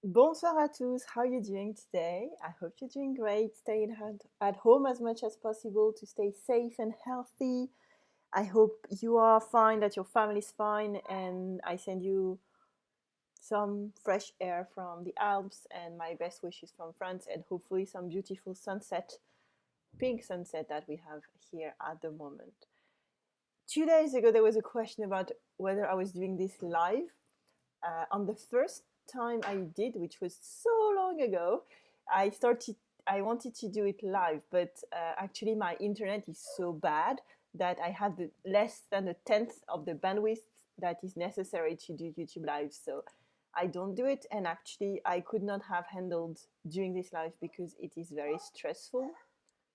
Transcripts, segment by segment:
Bonsoir à tous. How are you doing today? I hope you're doing great. Staying at home as much as possible to stay safe and healthy. I hope you are fine, that your family is fine, and I send you some fresh air from the Alps and my best wishes from France, and hopefully some beautiful sunset, pink sunset that we have here at the moment. 2 days ago, there was a question about whether I was doing this live. On the first time I did, which was so long ago, I started. I wanted to do it live, but actually my internet is so bad that I had less than a tenth of the bandwidth that is necessary to do YouTube live. So I don't do it, and actually I could not have handled doing this live because it is very stressful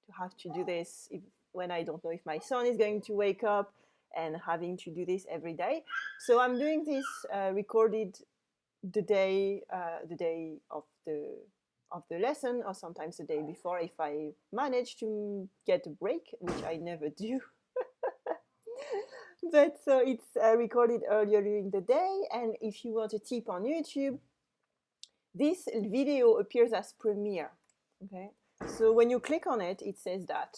to have to do this when I don't know if my son is going to wake up and having to do this every day. So I'm doing this recorded the day of the lesson, or sometimes the day before if I manage to get a break, which I never do. But so it's recorded earlier during the day, and if you want a tip on YouTube, this video appears as premiere. Okay, so when you click on it, it says that.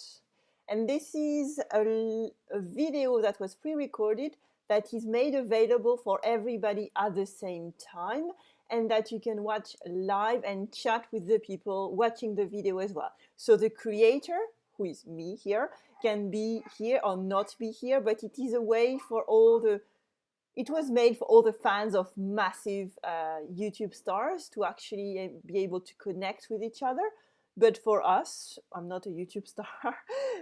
And this is a video that was pre-recorded that is made available for everybody at the same time, and that you can watch live and chat with the people watching the video as well. So the creator, who is me here, can be here or not be here, but it is a way for it was made for all the fans of massive YouTube stars to actually be able to connect with each other. But for us, I'm not a YouTube star,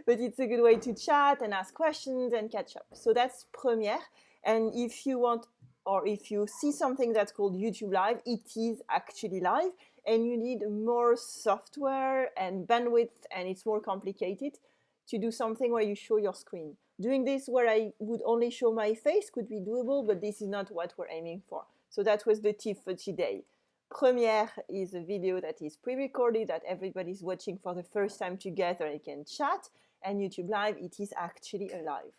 but it's a good way to chat and ask questions and catch up. So that's première. And if you want, or if you see something that's called YouTube Live, it is actually live, and you need more software and bandwidth, and it's more complicated to do something where you show your screen. Doing this where I would only show my face could be doable, but this is not what we're aiming for. So that was the tip for today. Première is a video that is pre-recorded, that everybody's watching for the first time together and can chat. And YouTube Live, it is actually a live.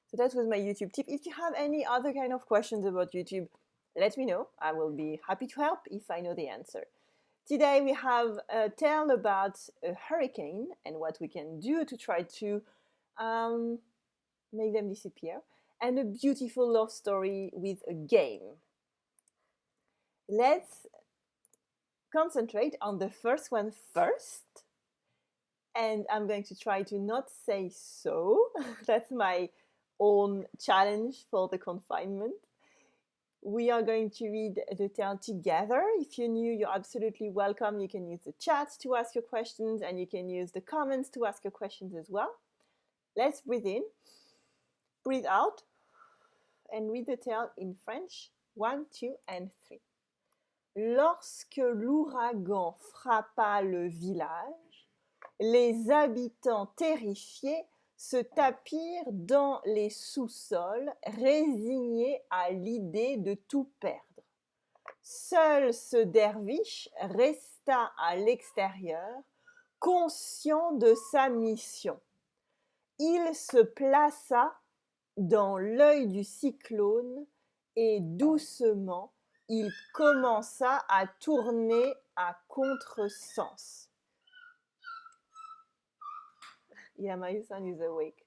So that was my YouTube tip. If you have any other kind of questions about YouTube, let me know. I will be happy to help if I know the answer. Today we have a tale about a hurricane and what we can do to try to make them disappear, and a beautiful love story with a game. Let's concentrate on the first one first. And I'm going to try to not say so. That's my own challenge for the confinement. We are going to read the tale together. If you're new, you're absolutely welcome. You can use the chat to ask your questions, and you can use the comments to ask your questions as well. Let's breathe in, breathe out, and read the tale in French. 1, 2, and 3. Lorsque l'ouragan frappa le village, les habitants terrifiés se tapirent dans les sous-sols, résignés à l'idée de tout perdre. Seul ce derviche resta à l'extérieur, conscient de sa mission. Il se plaça dans l'œil du cyclone et doucement, il commença à tourner à contresens. Yeah, my son is awake.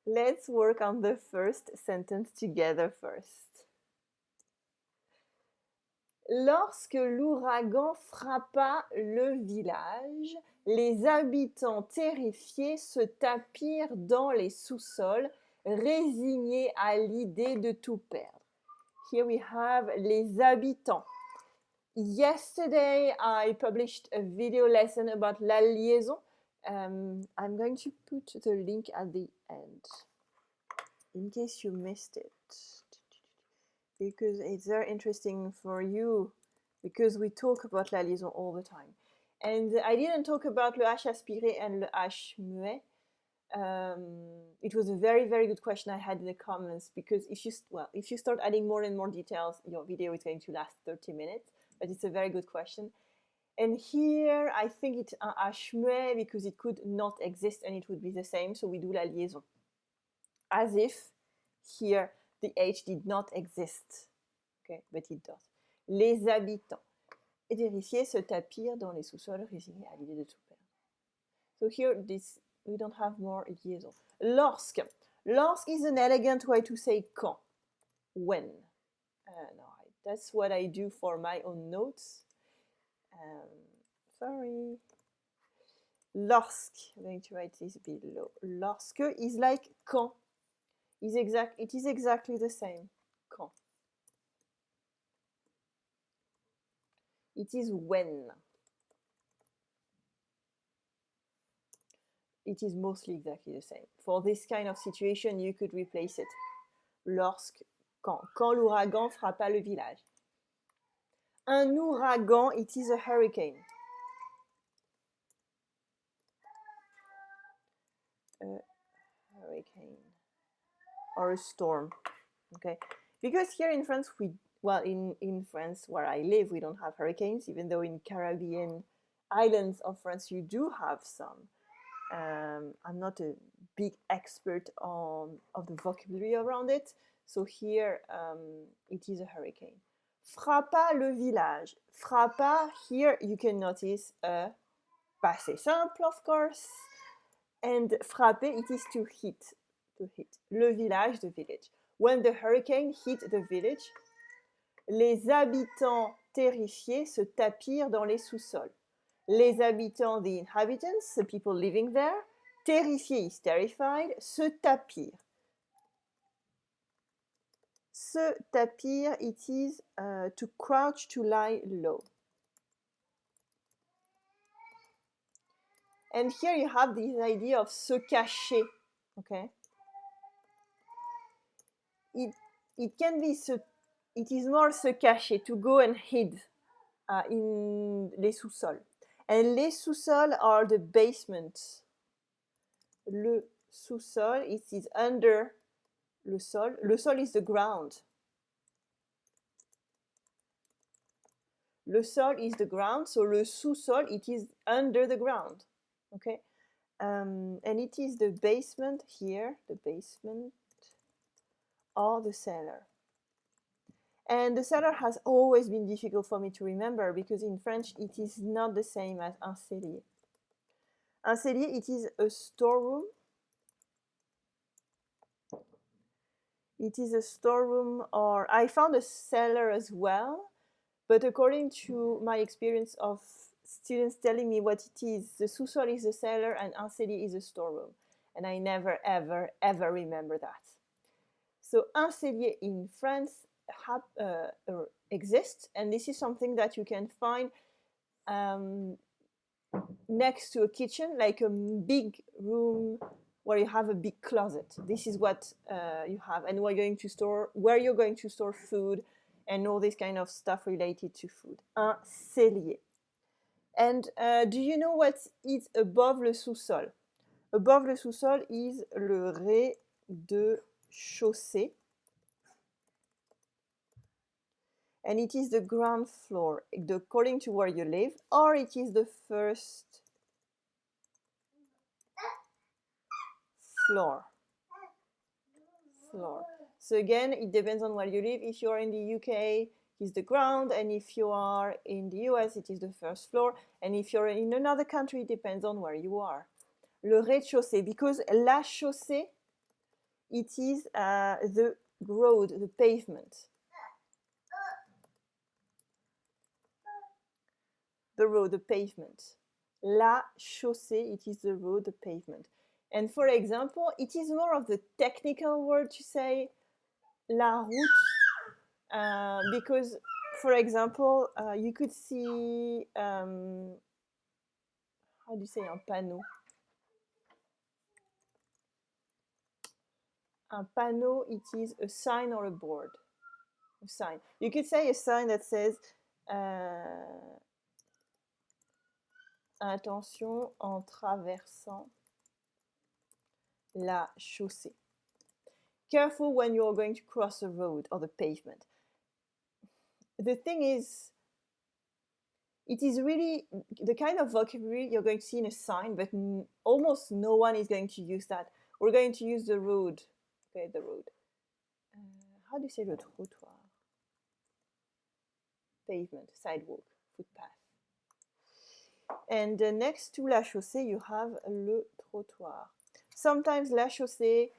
Let's work on the first sentence together first. Lorsque l'ouragan frappa le village, les habitants terrifiés se tapirent dans les sous-sols, résignés à l'idée de tout perdre. Here we have les habitants. Yesterday I published a video lesson about la liaison. I'm going to put the link at the end in case you missed it, because it's very interesting for you, because we talk about la liaison all the time. And I didn't talk about le H aspiré and le H muet. It was a very, very good question I had in the comments, because if you start adding more and more details, your video is going to last 30 minutes, but it's a very good question. And here I think it's un H muet because it could not exist and it would be the same, so we do la liaison. As if here the H did not exist. Okay, but it does. Les habitants terrifiés se tapirent dans les sous-sols résignés à l'idée de tout perdre. So here, this we don't have more liaison. Lorsque. Lorsque is an elegant way to say quand. When. No, that's what I do for my own notes. Sorry. Lorsque. I'm going to write this below. Lorsque is like quand. It is exactly the same. Quand. It is when. It is mostly exactly the same. For this kind of situation, you could replace it. Lorsque, quand l'ouragan frappa le village. Un ouragan, it is a hurricane. A hurricane. Or a storm. Okay. Because here in France, in France where I live, we don't have hurricanes, even though in Caribbean islands of France, you do have some. I'm not a big expert of the vocabulary around it. So here, it is a hurricane. Frappa le village. Frappa, here you can notice a passé simple, of course. And frapper, it is to hit. To hit. Le village, the village. When the hurricane hit the village, les habitants terrifiés se tapirent dans les sous-sols. Les habitants, the inhabitants, the people living there. Terrifié is terrified. Se tapir. Se tapir, it is to crouch, to lie low. And here you have this idea of se cacher. Okay. It can be it is more se cacher, to go and hide in les sous-sols. And les sous-sols are the basement. Le sous-sol, it is under le sol. Le sol is the ground. Le sol is the ground, so le sous-sol, it is under the ground. Okay? And it is the basement here, the basement, or the cellar. And the cellar has always been difficult for me to remember because in French it is not the same as un cellier. Un cellier, it is a storeroom. It is a storeroom, or I found a cellar as well, but according to my experience of students telling me what it is, the sous-sol is a cellar and un cellier is a storeroom. And I never, ever, ever remember that. So un cellier in France exists, and this is something that you can find next to a kitchen, like a big room where you have a big closet. This is what you have, and where you're going to store food and all this kind of stuff related to food. Un cellier. And do you know what is above le sous-sol? Above le sous-sol is le rez-de-chaussée. And it is the ground floor, according to where you live, or it is the first floor. So again, it depends on where you live. If you are in the UK, it is the ground, and if you are in the US, it is the first floor, and if you're in another country, it depends on where you are. Le rez-de-chaussée, because la chaussée, it is the road, the pavement. The road, the pavement. La chaussée, it is the road, the pavement. And for example, it is more of the technical word to say la route, because, for example, you could see, how do you say un panneau? Un panneau, it is a sign or a board. A sign. You could say a sign that says, attention en traversant la chaussée. Careful when you're going to cross a road or the pavement. The thing is, it is really the kind of vocabulary you're going to see in a sign, but almost no one is going to use that. We're going to use the road. Okay, the road. How do you say le trottoir? pavement, sidewalk, footpath. And next to la chaussée, you have le trottoir. Sometimes la chaussée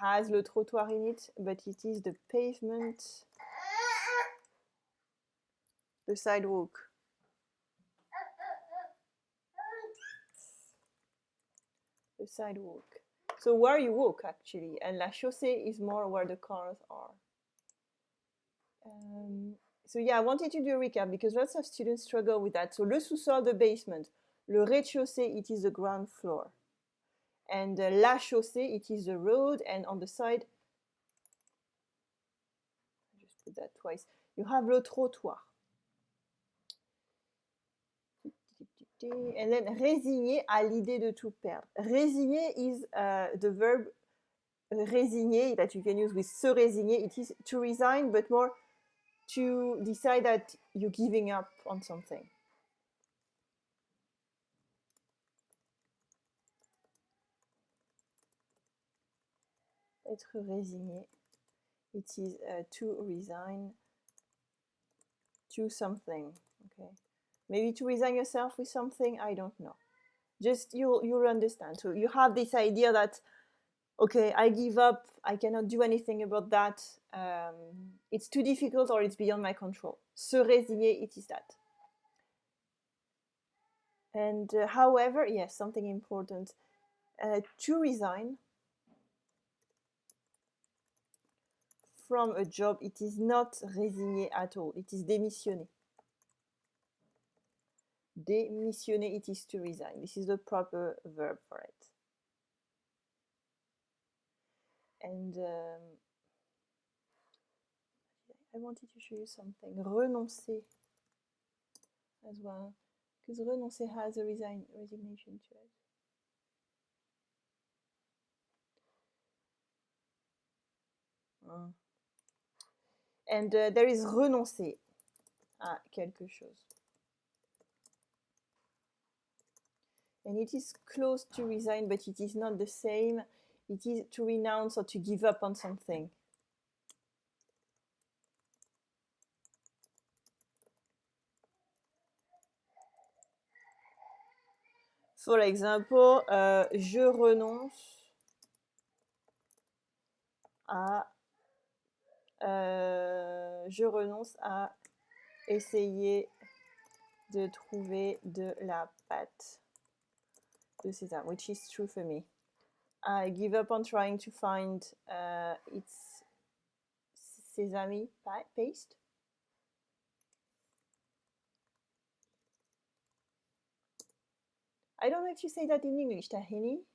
has le trottoir in it, but it is the pavement, the sidewalk. The sidewalk. So where you walk actually, and la chaussée is more where the cars are. So yeah, I wanted to do a recap because lots of students struggle with that. So le sous-sol, the basement. Le rez-de-chaussée, it is the ground floor. And la chaussée, it is the road, and on the side, I just put that twice, you have le trottoir. And then résigner à l'idée de tout perdre. Résigner is the verb résigner that you can use with se résigner. It is to resign, but more to decide that you're giving up on something. Être résigné. It is to resign to something. Okay. Maybe to resign yourself with something, I don't know. Just you'll understand. So you have this idea that, okay, I give up, I cannot do anything about that, it's too difficult or it's beyond my control. Se résigner, it is that. And however, yes, something important, to resign from a job, it is not résigner at all, it is démissionner. Démissionner, it is to resign. This is the proper verb for it. And I wanted to show you something. Renoncer as well, because renoncer has a resignation to it. And there is renoncer à quelque chose. And it is close to resign, but it is not the same. It is to renounce or to give up on something. For example, je renonce à essayer de trouver de la pâte de sésame, which is true for me. I give up on trying to find its sesame paste. I don't know if you say that in English, tahini.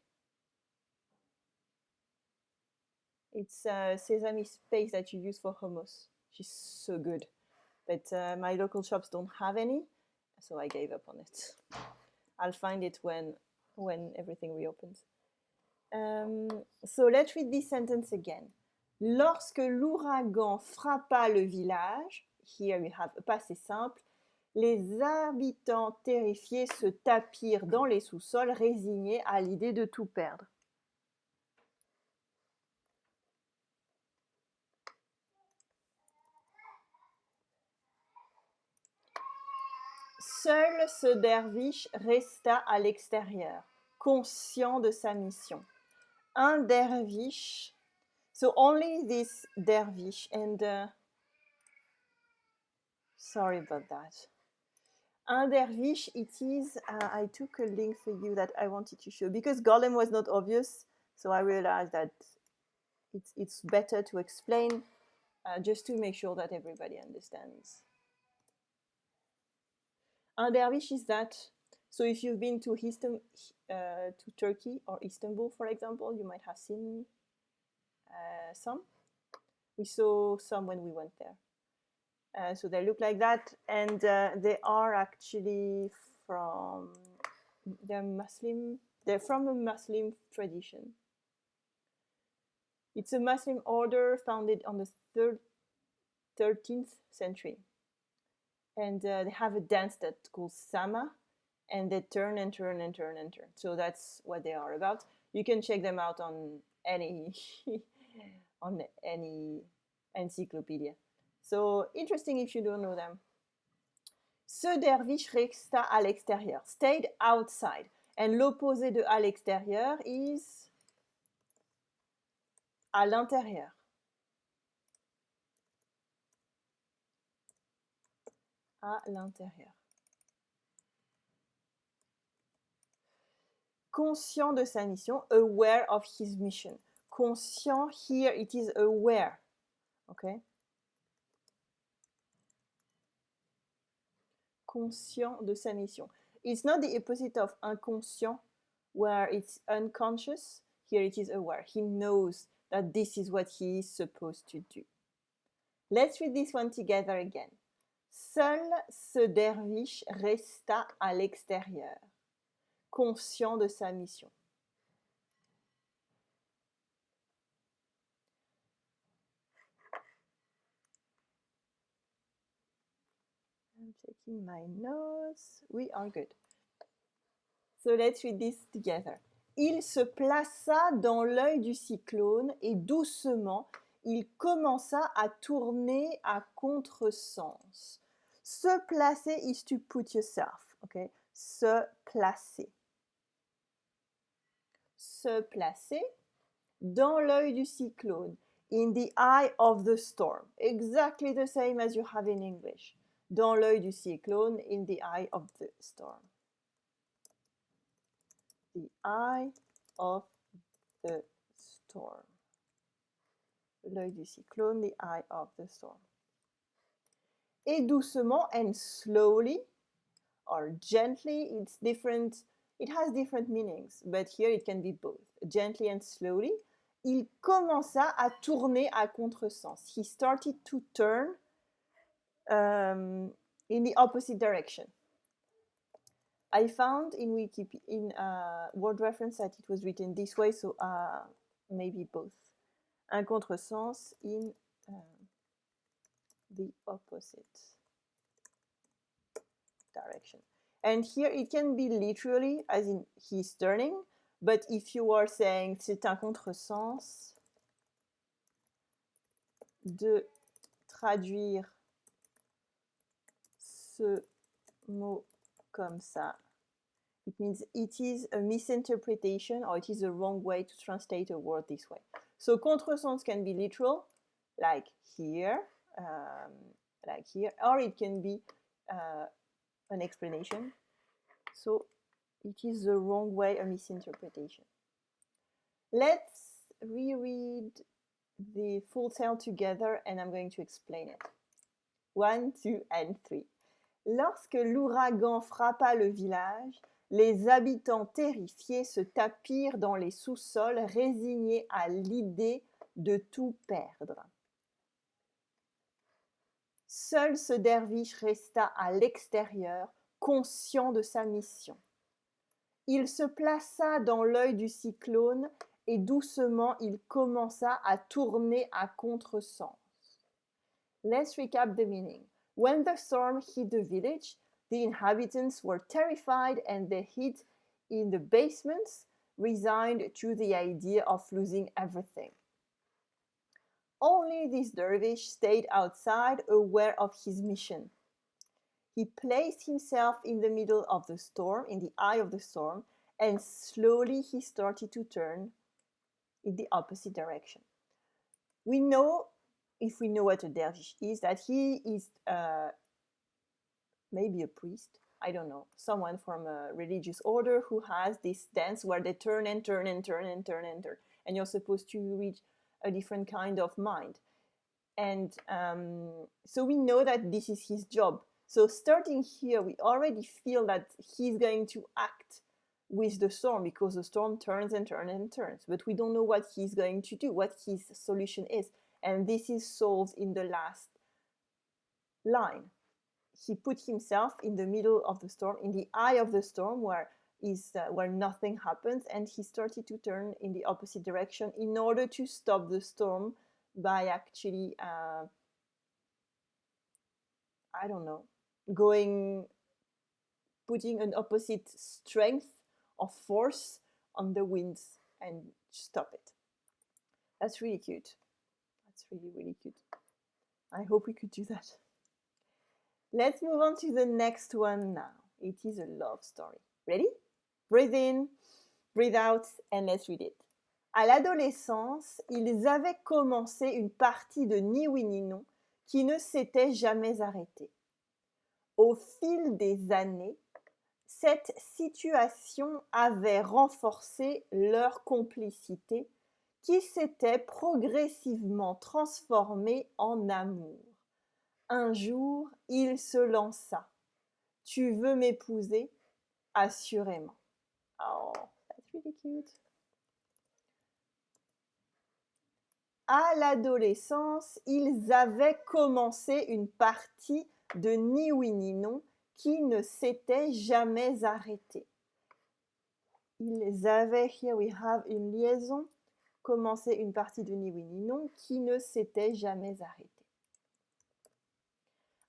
It's sesame paste that you use for hummus. She's so good. But my local shops don't have any, so I gave up on it. I'll find it when everything reopens. So let's read this sentence again. Lorsque l'ouragan frappa le village, here we have a passé simple, les habitants terrifiés se tapirent dans les sous-sols, résignés à l'idée de tout perdre. Seul ce derviche resta à l'extérieur, conscient de sa mission. Un derviche, so only this derviche, and sorry about that. Un derviche, it is, I took a link for you that I wanted to show, because golem was not obvious, so I realized that it's better to explain, just to make sure that everybody understands. Un derviche is that, so if you've been to Turkey or Istanbul, for example, you might have seen some. We saw some when we went there. So they look like that, and they are actually they're from a Muslim tradition. It's a Muslim order founded on the 13th century. And they have a dance that's called Sama, and they turn and turn and turn and turn. So that's what they are about. You can check them out on any encyclopedia. So interesting if you don't know them. Ce derviche resta à l'extérieur, stayed outside. And l'opposé de à l'extérieur is à l'intérieur. À l'intérieur. Conscient de sa mission, aware of his mission. Conscient, here it is aware. Okay? Conscient de sa mission. It's not the opposite of inconscient, where it's unconscious. Here it is aware. He knows that this is what he is supposed to do. Let's read this one together again. Seul ce derviche resta à l'extérieur, conscient de sa mission. I'm checking my notes. We are good. So let's read this together. Il se plaça dans l'œil du cyclone et doucement, il commença à tourner à contresens. Se placer is to put yourself, okay? Se placer. Se placer dans l'œil du cyclone, in the eye of the storm. Exactly the same as you have in English. Dans l'œil du cyclone, in the eye of the storm. The eye of the storm. L'œil du cyclone, the eye of the storm. Et doucement and slowly, or gently, it's different. It has different meanings, but here it can be both. Gently and slowly, il commença à tourner à contresens. He started to turn in the opposite direction. I found in Wikipedia, in word reference, that it was written this way, so maybe both. Un contresens in the opposite direction. And here it can be literally, as in he's turning, but if you are saying c'est un contresens, de traduire ce mot comme ça, it means it is a misinterpretation or it is a wrong way to translate a word this way. So contresens can be literal, like here, or it can be an explanation. So it is the wrong way, a misinterpretation. Let's reread the full tale together and I'm going to explain it. 1, 2, and 3. Lorsque l'ouragan frappa le village, les habitants terrifiés se tapirent dans les sous-sols, résignés à l'idée de tout perdre. Seul ce derviche resta à l'extérieur, conscient de sa mission. Il se plaça dans l'œil du cyclone et doucement il commença à tourner à contresens. Let's recap the meaning. When the storm hit the village, the inhabitants were terrified and they hid in the basements, resigned to the idea of losing everything. Only this dervish stayed outside, aware of his mission. He placed himself in the middle of the storm, in the eye of the storm, and slowly he started to turn in the opposite direction. We know, if we know what a dervish is, that he is maybe a priest, I don't know, someone from a religious order who has this dance where they turn and turn and turn and turn and turn, and you're supposed to reach a different kind of mind. And so we know that this is his job. So starting here, we already feel that he's going to act with the storm because the storm turns and turns and turns. But we don't know what he's going to do, what his solution is. And this is solved in the last line. He put himself in the middle of the storm, in the eye of the storm, where nothing happens, and he started to turn in the opposite direction in order to stop the storm by actually, I don't know, putting an opposite strength or force on the winds and stop it. That's really cute. That's really, really cute. I hope we could do that. Let's move on to the next one now. It is a love story. Ready? Breathe in, breathe out, and let's read it. À l'adolescence, ils avaient commencé une partie de ni oui ni non qui ne s'était jamais arrêtée. Au fil des années, cette situation avait renforcé leur complicité qui s'était progressivement transformée en amour. Un jour, il se lança. Tu veux m'épouser? Assurément. Oh, that's really cute. À l'adolescence, ils avaient commencé une partie de ni oui ni non qui ne s'était jamais arrêtée. Ils avaient, here we have une liaison, commencé une partie de ni oui ni non qui ne s'était jamais arrêtée.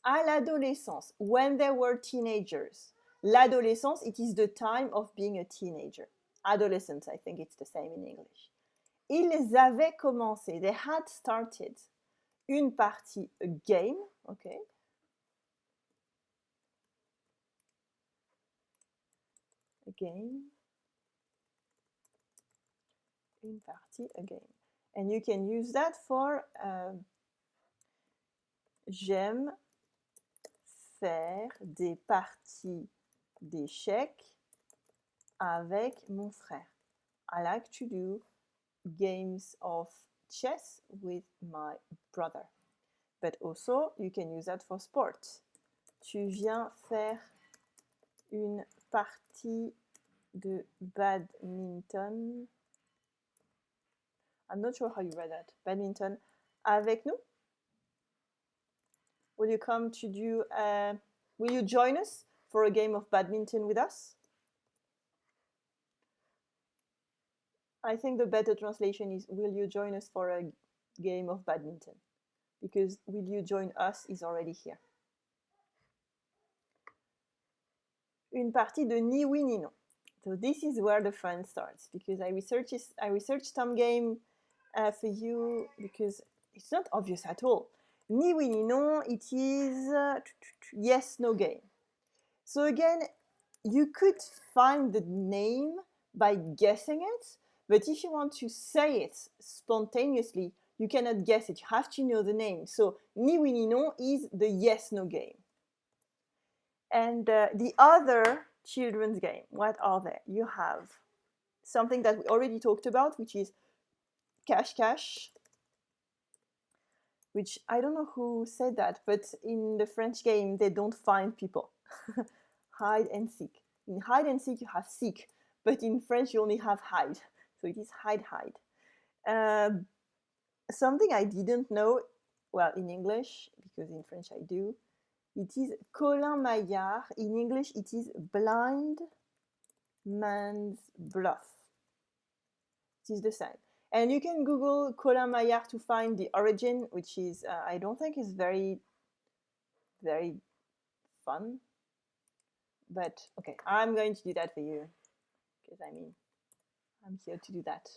À l'adolescence, when they were teenagers. L'adolescence, it is the time of being a teenager. Adolescence, I think it's the same in English. Ils avaient commencé, they had started, une partie, a game, okay. A game. Une partie, a game. And you can use that for j'aime faire des parties d'échecs avec mon frère. I like to do games of chess with my brother. But also, you can use that for sport. Tu viens faire une partie de badminton. I'm not sure how you read that. Badminton avec nous? Will you come to do, will you join us for a game of badminton with us? I think the better translation is, will you join us for a game of badminton? Because will you join us is already here. Une partie de ni oui ni non. So this is where the fun starts, because I researched some game for you, because it's not obvious at all. Ni oui ni non, it is yes, no game. So again, you could find the name by guessing it, but if you want to say it spontaneously, you cannot guess it. You have to know the name. So ni oui ni non is the yes, no game. And the other children's game, what are they? You have something that we already talked about, which is cache-cache, which I don't know who said that, but in the French game, they don't find people. Hide and seek. In hide and seek, you have seek, but in French, you only have hide. So it is hide, hide. Something I didn't know, well, in English, because in French I do, it is Colin Maillard. In English, it is blind man's bluff. It is the same. And you can Google Colin Maillard to find the origin, which is, I don't think is very, very fun. But okay, I'm going to do that for you, because I mean, I'm here to do that.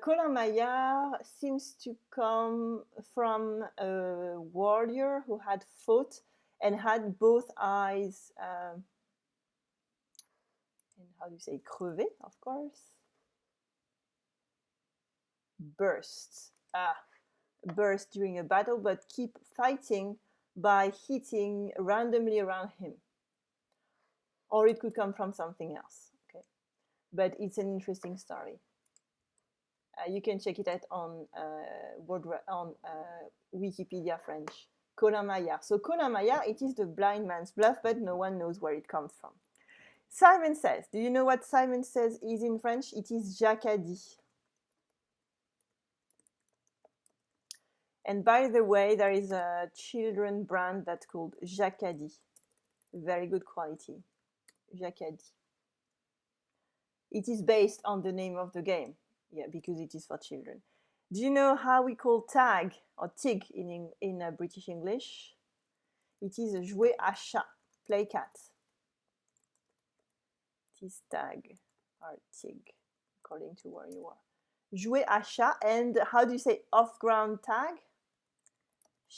Colin Maillard seems to come from a warrior who had fought and had both eyes, and how do you say, crevé, of course? Burst during a battle, but keep fighting by hitting randomly around him. Or it could come from something else, okay? But it's an interesting story. You can check it out on Wikipedia French. Colin Maillard. So Colin Maillard, it is the blind man's bluff, but no one knows where it comes from. Simon Says. Do you know what Simon Says is in French? It is Jacadi. And by the way, there is a children brand that's called Jacadi. Very good quality. Jacadi. It is based on the name of the game. Yeah, because it is for children. Do you know how we call tag or tig in British English? It is jouer à chat, play cat. It is tag or tig, according to where you are. Jouer à chat, and how do you say off-ground tag?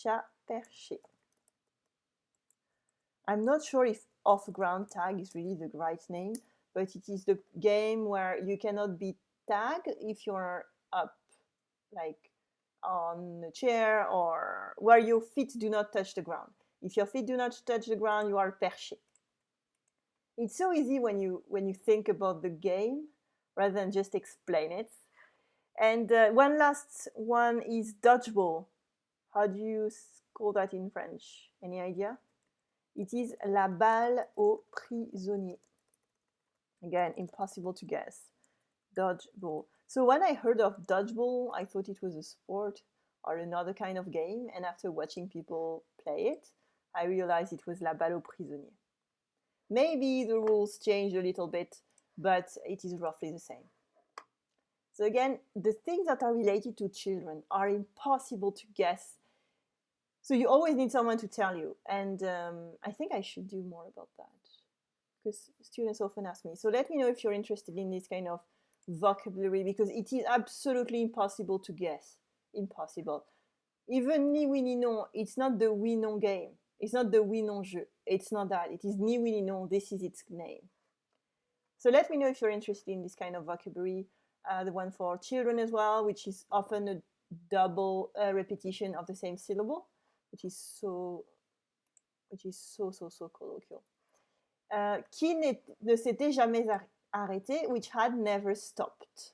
Chat perché. I'm not sure if off-ground tag is really the right name, but it is the game where you cannot be tagged if you're up, like on a chair or where your feet do not touch the ground. If your feet do not touch the ground, you are perché. It's so easy when you think about the game rather than just explain it. And one last one is dodgeball. How do you call that in French? Any idea? It is la balle au prisonnier. Again, impossible to guess. Dodgeball. So when I heard of dodgeball, I thought it was a sport or another kind of game. And after watching people play it, I realized it was la balle au prisonnier. Maybe the rules changed a little bit, but it is roughly the same. So again, the things that are related to children are impossible to guess. So you always need someone to tell you. And I think I should do more about that because students often ask me. So let me know if you're interested in this kind of vocabulary because it is absolutely impossible to guess. Impossible. Even ni oui ni non, it's not the oui non game. It's not the oui non jeu. It's not that. It is ni oui ni non. This is its name. So let me know if you're interested in this kind of vocabulary. The one for children as well, which is often a double repetition of the same syllable, which is so colloquial. Qui ne s'était jamais arrêté, which had never stopped.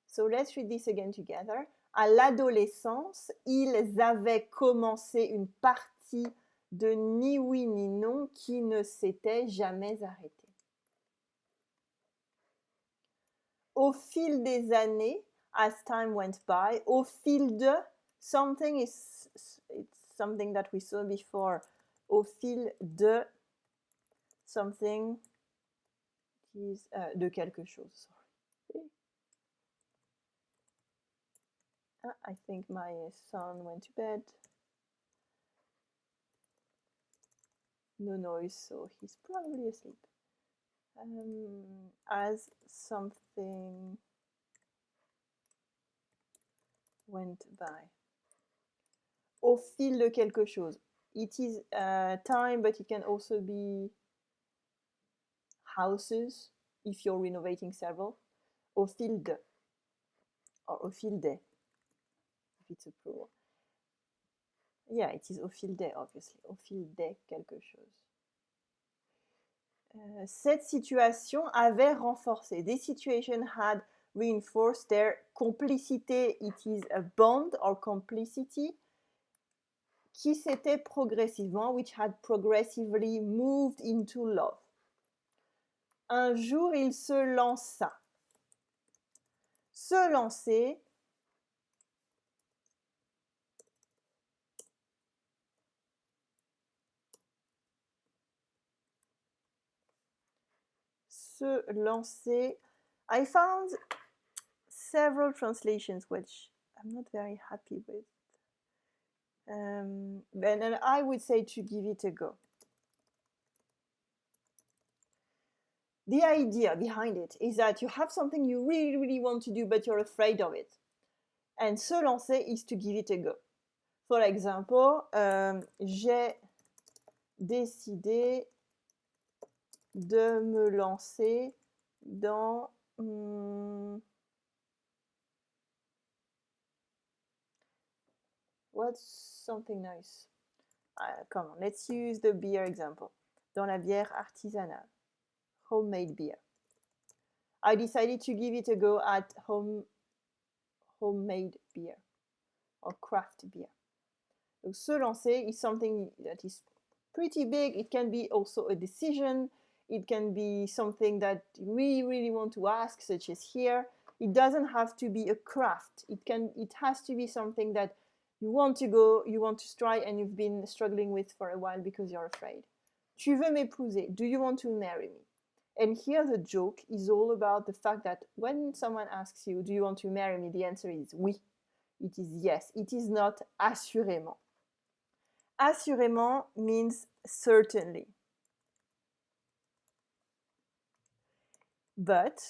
So let's read this again together. À l'adolescence, ils avaient commencé une partie de ni oui ni non qui ne s'était jamais arrêtée. Au fil des années, as time went by, au fil de, something is, it's something that we saw before. Au fil de something is, de quelque chose. Sorry. I think my son went to bed. No noise, so he's probably asleep. As something went by. Au fil de quelque chose. It is time, but it can also be houses if you're renovating several. Au fil de, or au fil des, if it's a plural. Yeah, it is au fil des, obviously. Au fil des quelque chose. Cette situation avait renforcé. This situation had reinforced their complicité. It is a bond or complicity qui s'était progressivement, which had progressively moved into love. Un jour, il se lança. Se lancer. Se lancer. I found several translations which I'm not very happy with. And I would say to give it a go. The idea behind it is that you have something you really, really want to do, but you're afraid of it. And se lancer is to give it a go. For example, j'ai décidé de me lancer dans what's something nice? Come on, let's use the beer example. Dans la bière artisanale, homemade beer. I decided to give it a go at homemade beer or craft beer. So, se lancer is something that is pretty big. It can be also a decision. It can be something that you really, really want to ask, such as here. It doesn't have to be a craft. It has to be something that you want to go, you want to try, and you've been struggling with for a while because you're afraid. Tu veux m'épouser? Do you want to marry me? And here the joke is all about the fact that when someone asks you, do you want to marry me? The answer is oui. It is yes. It is not assurément. Assurément means certainly. But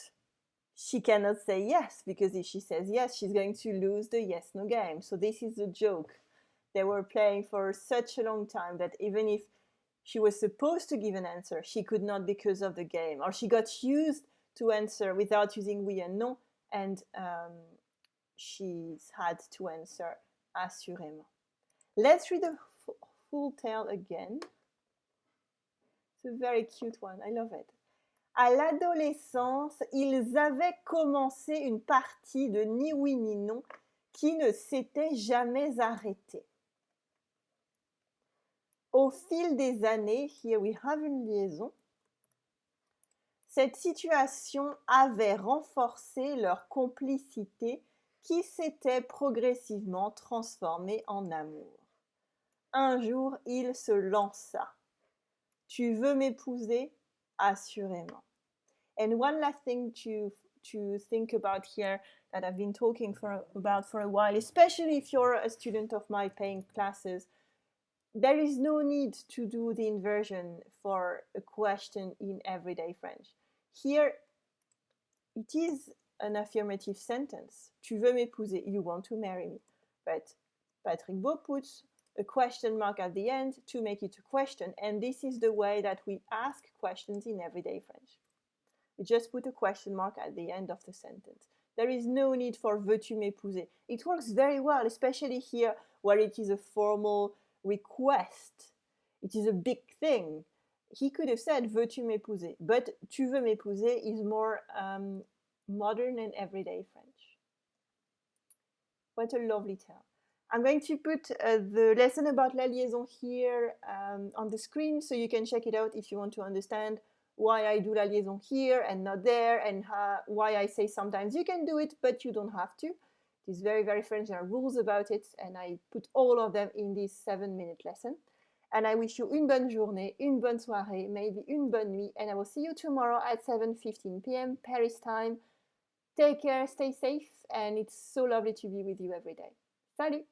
she cannot say yes, because if she says yes, she's going to lose the yes-no game. So this is the joke. They were playing for such a long time that even if she was supposed to give an answer, she could not because of the game, or she got used to answer without using oui and non, and she's had to answer assurément. Let's read the full tale again. It's a very cute one. I love it. À l'adolescence, ils avaient commencé une partie de ni oui ni non qui ne s'était jamais arrêtée. Au fil des années, here we have une liaison, cette situation avait renforcé leur complicité qui s'était progressivement transformée en amour. Un jour, il se lança. Tu veux m'épouser? Assurément. And one last thing to think about here that I've been talking about for a while, especially if you're a student of my paying classes, there is no need to do the inversion for a question in everyday French. Here, it is an affirmative sentence. Tu veux m'épouser? You want to marry me. But Patrick Baud puts a question mark at the end to make it a question, and this is the way that we ask questions in everyday French. We just put a question mark at the end of the sentence. There is no need for veux-tu m'épouser. It works very well, especially here where it is a formal request. It is a big thing. He could have said veux-tu m'épouser, but tu veux m'épouser is more modern and everyday French. What a lovely tale. I'm going to put the lesson about la liaison here on the screen so you can check it out if you want to understand why I do la liaison here and not there, and why I say sometimes you can do it but you don't have to. It is very, very French. There are rules about it, and I put all of them in this 7-minute lesson. And I wish you une bonne journée, une bonne soirée, maybe une bonne nuit, and I will see you tomorrow at 7:15 p.m. Paris time. Take care, stay safe, and it's so lovely to be with you every day. Salut!